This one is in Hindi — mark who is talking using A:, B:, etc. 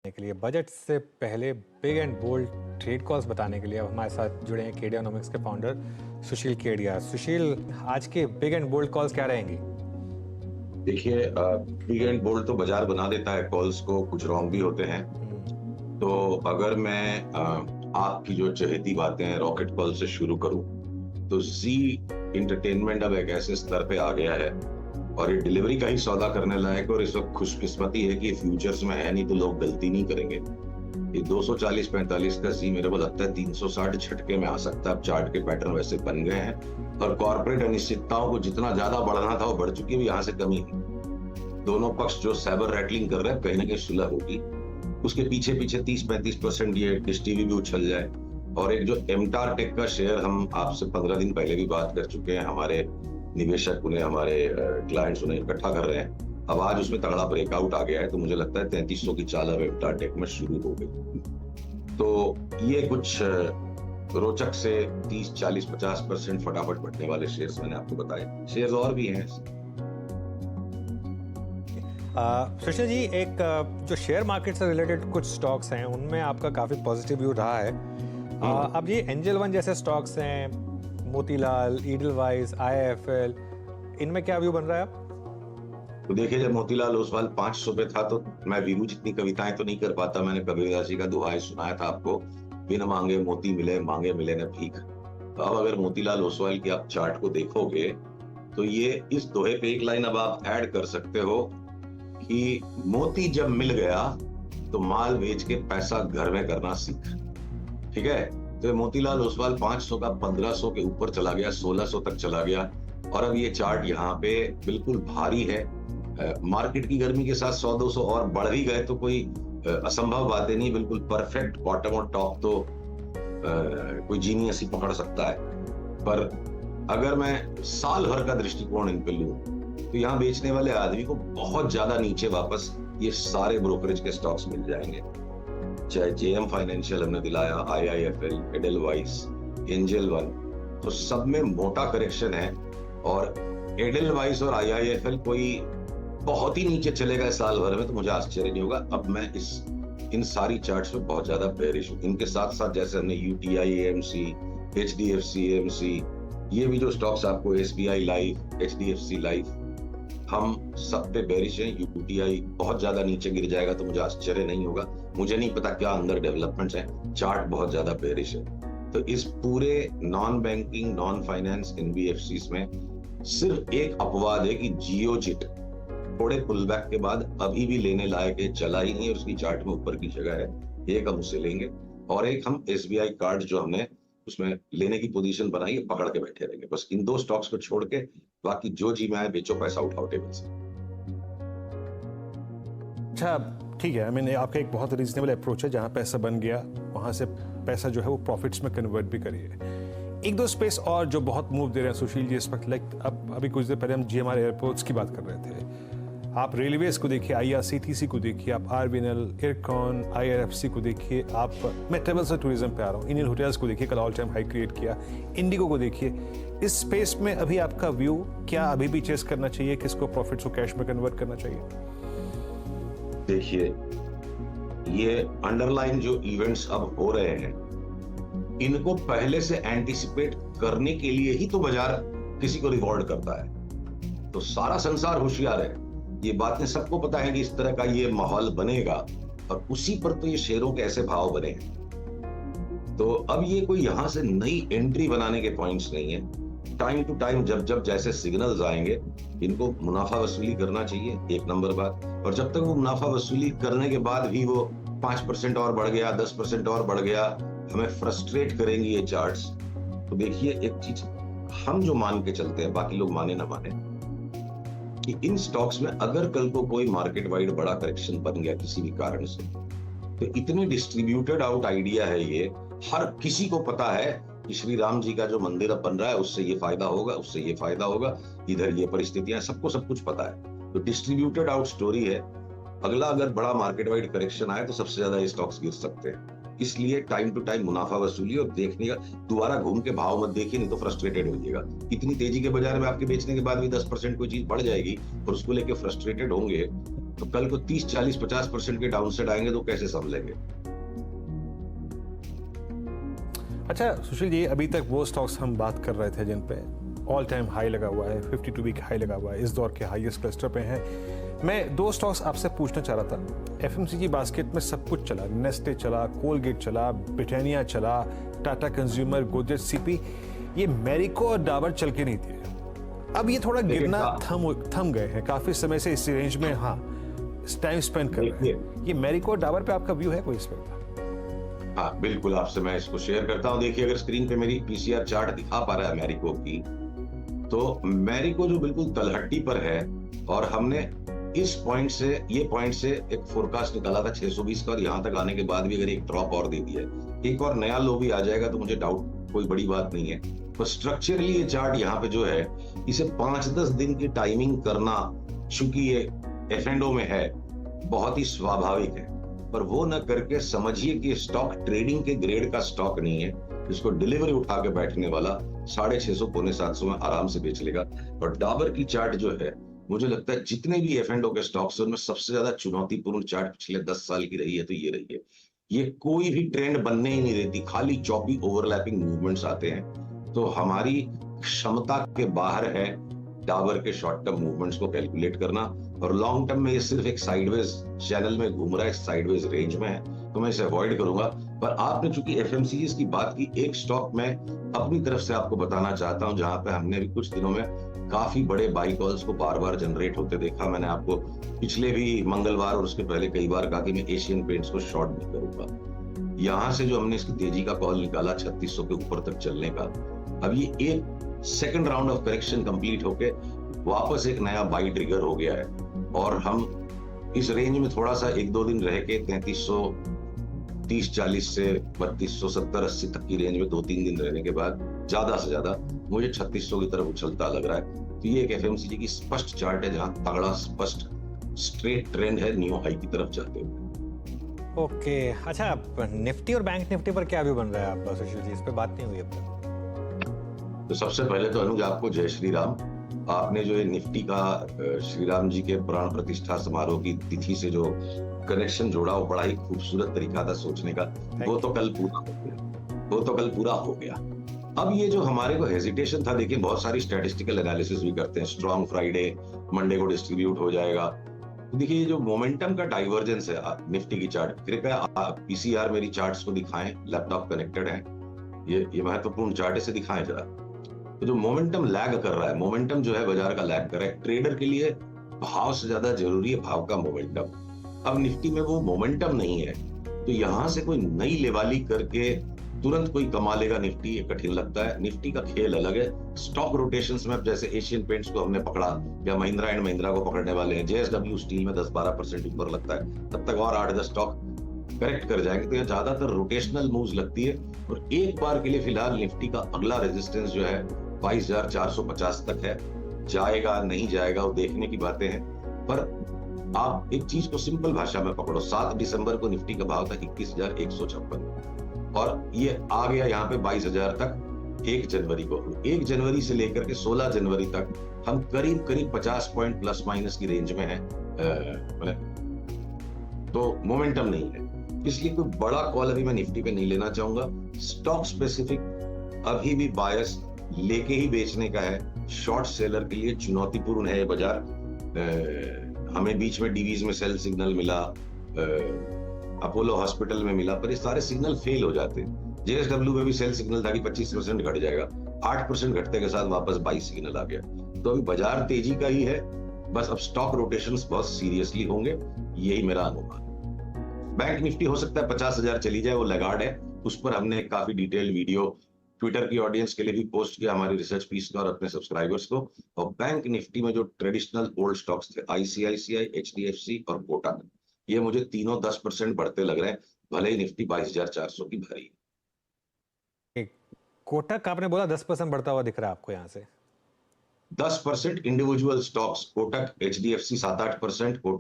A: के लिए बजट से पहले big and bold trade calls बताने के लिए अब हमारे साथ जुड़े हैं केडियानोमिक्स के फाउंडर सुशील केडिया। सुशील, आज के बिग एंड बोल्ड कॉल्स क्या रहेंगी?
B: देखिए, बिग एंड बोल्ड तो बाजार बना देता है कॉल्स को, कुछ रॉन्ग भी होते हैं। तो अगर मैं आपकी जो चहेती बातें हैं रॉकेट कॉल से शुरू करूं, तो जी इंटरटेनमेंट अब एक ऐसे स्तर पे आ गया है और ये डिलीवरी का ही सौदा करने लायक, और इस वक्त खुशकिस्मती है कि फ्यूचर्स में है, नहीं तो लोग गलती नहीं करेंगे। ये 240-45 का जी मेरे को लगता है 360 झटके में आ सकता है। अब चार्ट के पैटर्न वैसे बन गए हैं और कॉर्पोरेट अनिश्चितताओं को जितना ज्यादा बढ़ना था वो बढ़ चुकी है, यहाँ से कमी है। दोनों पक्ष जो साइबर रैटलिंग कर रहे हैं कहीं ना कहीं सुलह होगी। उसके पीछे पीछे 30-35% ये डिश टीवी भी उछल जाए। और एक जो एमटार टेक का शेयर, हम आपसे 15 दिन पहले भी बात कर चुके हैं, हमारे निवेशक उन्हें, हमारे क्लाइंट्स उन्हें इकट्ठा कर रहे हैं। अब आज उसमें तगड़ा ब्रेकआउट आ गया है, तो मुझे लगता है 3300 की चाल अब एमटार टेक में शुरू हो गई। तो ये कुछ रोचक से 30-40-50% फटाफट बढ़ने वाले शेयर्स मैंने आपको बताए। शेयर्स और भी हैं।
A: सुशील जी, एक जो शेयर मार्केट से रिलेटेड कुछ स्टॉक्स हैं उनमें आपका काफ़ी पॉजिटिव व्यू रहा है। अब ये एंजल वन जैसे स्टॉक्स हैं, मोतीलाल, ईडलवाइस, आईआईएफएल, इनमें क्या व्यू बन रहा है?
B: तो देखिए, जब मोतीलाल ओसवाल 500 पे था तो मैं वीरू जितनी कविताएं तो नहीं कर पाता। मैंने कबीरदास जी का दोहा सुनाया था आपको, बिन मांगे मोती मिले, मांगे मिले न भीख। तो अब अगर मोतीलाल ओसवाल की आप चार्ट को देखोगे तो ये इस दोहे पे एक लाइन अब आप ऐड कर सकते हो कि मोती जब मिल गया तो माल बेच के पैसा घर में करना सीख। ठीक है, तो मोतीलाल ओसवाल 500 का 1500 के ऊपर चला गया, 1600 तक चला गया, और अब ये चार्ट यहाँ पे बिल्कुल भारी है। मार्केट की गर्मी के साथ 100-200 और बढ़ भी गए तो कोई असंभव बातें नहीं। बिल्कुल परफेक्ट बॉटम और टॉप तो कोई जीनियस ही पकड़ सकता है। पर अगर मैं साल भर का दृष्टिकोण इन पे लूं तो यहाँ बेचने वाले आदमी को बहुत ज्यादा नीचे वापस ये सारे ब्रोकरेज के स्टॉक्स मिल जाएंगे। चाहे जेएम फाइनेंशियल हमने दिलाया, आईआईएफएल, एडेलवाइस, एंजल वन, तो सब में मोटा करेक्शन है। और एडेलवाइस और आईआईएफएल कोई बहुत ही नीचे चलेगा इस साल भर में तो मुझे आश्चर्य नहीं होगा। अब मैं इन सारी चार्ट्स पे बहुत ज्यादा बेयरिश हूं। इनके साथ साथ जैसे हमने यूटीआई, एएमसी, एचडीएफसी, एएमसी, ये भी जो स्टॉक्स आपको, एसबीआई लाइफ, एचडीएफसी लाइफ, हम सब पे बेयरिश हैं। यूटीआई बहुत ज्यादा नीचे गिर जाएगा तो मुझे आश्चर्य नहीं होगा। मुझे नहीं पता क्या अंदर डेवलपमेंट्स हैं, चार्ट बहुत ज्यादा बेयरिश है। तो इस पूरे non banking, non finance NBFCs में सिर्फ एक अपवाद है कि जियोजिट थोड़े पुलबैक के बाद अभी भी लेने लायक है, चला ही नहीं, और उसकी चार्ट में ऊपर की जगह है। एक हम उसे लेंगे और एक हम एसबीआई कार्ड जो हमने उसमें लेने की पोजीशन बनाई है, पकड़ के बैठे रहेंगे। बस इन दो स्टॉक्स को छोड़ के बाकी जो जी में आए बेचो, पैसा उठाओ टेबल से।
C: अच्छा, ठीक है। आई मीन आपका एक बहुत रीजनेबल अप्रोच है, जहां पैसा बन गया वहां से पैसा जो है वो प्रॉफिट्स में कन्वर्ट भी करिए। एक दो स्पेस और जो बहुत मूव दे रहे हैं सुशील जी इस वक्त, लाइक अब अभी कुछ देर पहले हम जीएमआर एयरपोर्ट्स की बात कर रहे थे। आप रेलवेज को देखिए, आईआरसीटीसी को देखिए, आप आरबीएनएल, एयरकॉन, आईआरएफसी को देखिए, आप, मैं ट्रेवल्स और टूरिज्म पे आ रहा हूँ, इंडियन होटल्स को देखिए, कल ऑल टाइम हाई क्रिएट किया, इंडिगो को देखिए। इस स्पेस में अभी आपका व्यू क्या, अभी भी चेस करना चाहिए, किसको प्रॉफिट्स को कैश में कन्वर्ट करना चाहिए?
B: देखिए, ये अंडरलाइन जो इवेंट्स अब हो रहे हैं, इनको पहले से एंटिसिपेट करने के लिए ही तो बाजार किसी को रिवॉर्ड करता है। तो सारा संसार होशियार है, ये बातें सबको पता है कि इस तरह का ये माहौल बनेगा, और उसी पर तो ये शेयरों के ऐसे भाव बने हैं। तो अब ये कोई यहां से नई एंट्री बनाने के पॉइंट्स नहीं है। टाइम टू टाइम जब जैसे सिग्नल्स आएंगे, इनको मुनाफा वसूली करना चाहिए, एक नंबर बात। और जब तक वो मुनाफा वसूली करने के बाद भी वो 5% और बढ़ गया, 10% और बढ़ गया, हमें फ्रस्ट्रेट करेंगी ये चार्ट्स। तो देखिए, एक चीज हम जो मान के चलते हैं, बाकी लोग माने ना माने, कि इन स्टॉक्स में अगर कल को कोई मार्केट वाइड बड़ा करेक्शन बन गया किसी भी कारण से, तो इतने डिस्ट्रीब्यूटेड आउट आइडिया है ये, हर किसी को पता है कि श्री राम जी का जो मंदिर अब बन रहा है उससे ये फायदा होगा, उससे ये फायदा होगा, इधर ये परिस्थितियां, सबको सब कुछ पता है। तो डिस्ट्रीब्यूटेड आउट स्टोरी है। अगला अगर बड़ा मार्केट वाइड करेक्शन आए तो सबसे ज्यादा ये स्टॉक्स गिर सकते हैं। इसलिए टाइम टू टाइम मुनाफा वसूली और देखने का, दोबारा घूम के भाव मत देखिए, नहीं तो फ्रस्ट्रेटेड हो जाएगा। इतनी तेजी के बाजार में आपके बेचने के बाद भी 10% कोई चीज बढ़ जाएगी और उसको लेके फ्रस्ट्रेटेड होंगे तो कल को 30, 40, 50% के डाउनसाइड आएंगे तो कैसे संभलेंगे?
C: अच्छा सुशील जी, अभी तक वो स्टॉक्स हम बात कर रहे थे जिन पे ऑल टाइम हाई लगा हुआ है, 52 वीक हाई लगा हुआ है, इस दौर के हाईएस्ट क्लस्टर पे हैं। मैं दो स्टॉक्स आपसे पूछना चाह रहा था। एफएमसीजी बास्केट में सब कुछ चला, नेस्ले चला, कोलगेट चला, ब्रिटानिया चला, टाटा कंज्यूमर, गोदरेज सीपी, ये मैरिको और डाबर चल के नहीं थे। अब ये थोड़ा गिरना थम गए हैं काफी समय से इस रेंज में। हाँ, टाइम स्पेंड कर रहे हैं। ये मैरिको और डाबर पे आपका व्यू है कोई इस पे?
B: हाँ बिल्कुल, आपसे मैं इसको शेयर करता हूँ। देखिए, अगर स्क्रीन पे मेरी पीसीआर चार्ट दिखा पा रहा है मैरिको की, तो मैरिको जो बिल्कुल तलहटी पर है, और हमने इस पॉइंट से, ये पॉइंट से एक फोरकास्ट निकाला था 620 का, और यहाँ तक आने के बाद भी अगर एक ड्रॉप और दे दिया है, एक और नया लो भी आ जाएगा तो मुझे डाउट कोई बड़ी बात नहीं है। पर स्ट्रक्चरली ये चार्ट यहाँ पे जो है, इसे 5-10 दिन की टाइमिंग करना, चूंकि ये एफ&ओ में है, बहुत ही स्वाभाविक है। पर वो न करके समझिए कि स्टॉक ट्रेडिंग के ग्रेड का स्टॉक नहीं है, जिसको डिलीवरी उठा के बैठने वाला 650, पौने 700 में आराम से बेच लेगा। और डाबर की चार्ट जो है, मुझे लगता है जितने भी एफ&ओ के स्टॉक्स हैं, उनमें सबसे ज्यादा चुनौतीपूर्ण चार्ट पिछले 10 साल की रही है तो ये रही है। ये कोई भी ट्रेंड बनने ही नहीं देती, खाली चॉपी ओवरलैपिंग मूवमेंट्स आते हैं। तो हमारी क्षमता के बाहर है डाबर के शॉर्ट टर्म मूवमेंट्स को कैलकुलेट करना, और लॉन्ग टर्म में ये सिर्फ एक साइडवेज चैनल में घूम रहा है, साइडवेज रेंज में है, तो मैं इसे अवॉइड करूंगा। पर आपने चूंकि एफएमसीजीज की बात की, एक स्टॉक मैं अपनी तरफ से आपको बताना चाहता हूं, जहां पे हमने भी कुछ दिनों में काफी बड़े बाई कॉल्स को बार बार जनरेट होते देखा। मैंने आपको पिछले भी मंगलवार और उसके पहले कई बार कहा कि मैं एशियन पेंट्स को शॉर्ट नहीं करूंगा। यहां से जो हमने इसकी तेजी का कॉल निकाला 3600 के ऊपर तक चलने का, अब ये एक second round of correction complete होके वापस एक नया बाई ट्रिगर हो गया है, और हम इस रेंज में थोड़ा सा 1-2 दिन रह के 3330-40 से 3270-80 तक की रेंज में 2-3 दिन रहने के बाद ज्यादा से ज्यादा मुझे 3600 की तरफ उछलता लग रहा है। तो ये एक एफएमसीजी की स्पष्ट चार्ट है, जहां तगड़ा स्पष्ट स्ट्रेट ट्रेंड है न्यू हाई की तरफ जाते हुए।
A: ओके, अच्छा निफ्टी और बैंक निफ्टी पर क्या व्यू बन रहा है आप सुशील जी? इस पे बात नहीं हुई अब तक।
B: तो सबसे पहले तो अनुज आपको जय श्री राम। आपने जो ये निफ्टी का श्री राम जी के प्राण प्रतिष्ठा समारोह की तिथि से जो कनेक्शन जोड़ा, वो बड़ा ही खूबसूरत तरीका था सोचने का। वो तो कल पूरा हो गया। अब ये जो हमारे को हेजिटेशन था, देखिए बहुत सारी स्टैटिस्टिकल एनालिसिस भी करते हैं, स्ट्रॉन्ग फ्राइडे, मंडे को डिस्ट्रीब्यूट हो जाएगा। तो देखिए ये जो मोमेंटम का डाइवर्जेंस है निफ्टी की चार्ट, कृपया पीसीआर मेरी चार्ट्स को दिखाएं, लैपटॉप कनेक्टेड है, ये महत्वपूर्ण चार्ट, इसे दिखाएं जरा। तो जो मोमेंटम लैग कर रहा है, मोमेंटम जो है बाजार का लैग कर रहा है। ट्रेडर के लिए भाव से ज्यादा जरूरी है भाव का मोमेंटम। अब निफ्टी में वो मोमेंटम नहीं है, तो यहां से कोई नई लेवाली करके तुरंत कोई कमा लेगा निफ्टी, ये कठिन लगता है। निफ्टी का खेल अलग है। स्टॉक रोटेशंस में, अब जैसे एशियन पेंट्स को हमने पकड़ा, या महिंद्रा एंड महिंद्रा को पकड़ने वाले हैं, जेएसडब्ल्यू स्टील में 10-12% ऊपर लगता है, तब तक और 8-10 स्टॉक करेक्ट कर जाएंगे। तो ये ज्यादातर रोटेशनल मूव्स लगती है, और एक बार के लिए फिलहाल निफ्टी का अगला रेजिस्टेंस जो है 22,450 तक है। जाएगा नहीं जाएगा वो देखने की बातें हैं। पर आप एक चीज को सिंपल भाषा में पकड़ो, 7 दिसंबर को निफ्टी का भाव था 21,156, और ये आ गया यहाँ पे 22,000 तक 1 जनवरी को। 1 जनवरी से लेकर के 16 जनवरी तक हम करीब 50 पॉइंट प्लस माइनस की रेंज में है। तो मोमेंटम नहीं है, इसलिए कोई बड़ा कॉल अभी मैं निफ्टी पे नहीं लेना चाहूंगा। स्टॉक स्पेसिफिक अभी भी बायस लेके ही बेचने का है। शॉर्ट सेलर के लिए चुनौतीपूर्ण है ये बाजार। हमें बीच में डीवीज में सेल सिग्नल मिला, अपोलो हॉस्पिटल में मिला, पर ये सारे सिग्नल फेल हो जाते हैं। जेएसडब्ल्यू में भी सेल सिग्नल था कि 25% घट जाएगा, 8% घटने के साथ वापस 22 सिग्नल आ गया। तो अभी बाजार तेजी का ही है, बस अब स्टॉक रोटेशंस बहुत सीरियसली होंगे, यही मेरा अनुमान। बैंक निफ्टी हो सकता है 50,000 चली जाए, वो लगाड़ है। उस पर हमने काफी डिटेल वीडियो ट्विटर की ऑडियंस के लिए भी पोस्ट किया, हमारी रिसर्च पीस का और अपने सब्सक्राइबर्स को। और बैंक निफ्टी में जो ट्रेडिशनल ओल्ड स्टॉक्स थे, आईसीआईसीआई, एचडीएफसी और कोटक, ये मुझे तीनों 10% बढ़ते लग रहे हैं, भले ही निफ्टी 22,400 की भरी है।
A: कोटक आपने बोला 10% बढ़ता हुआ दिख रहा है आपको यहाँ से?
B: 10% इंडिविजुअल स्टॉक्स, कोटक, एचडीएफसी 7-8%,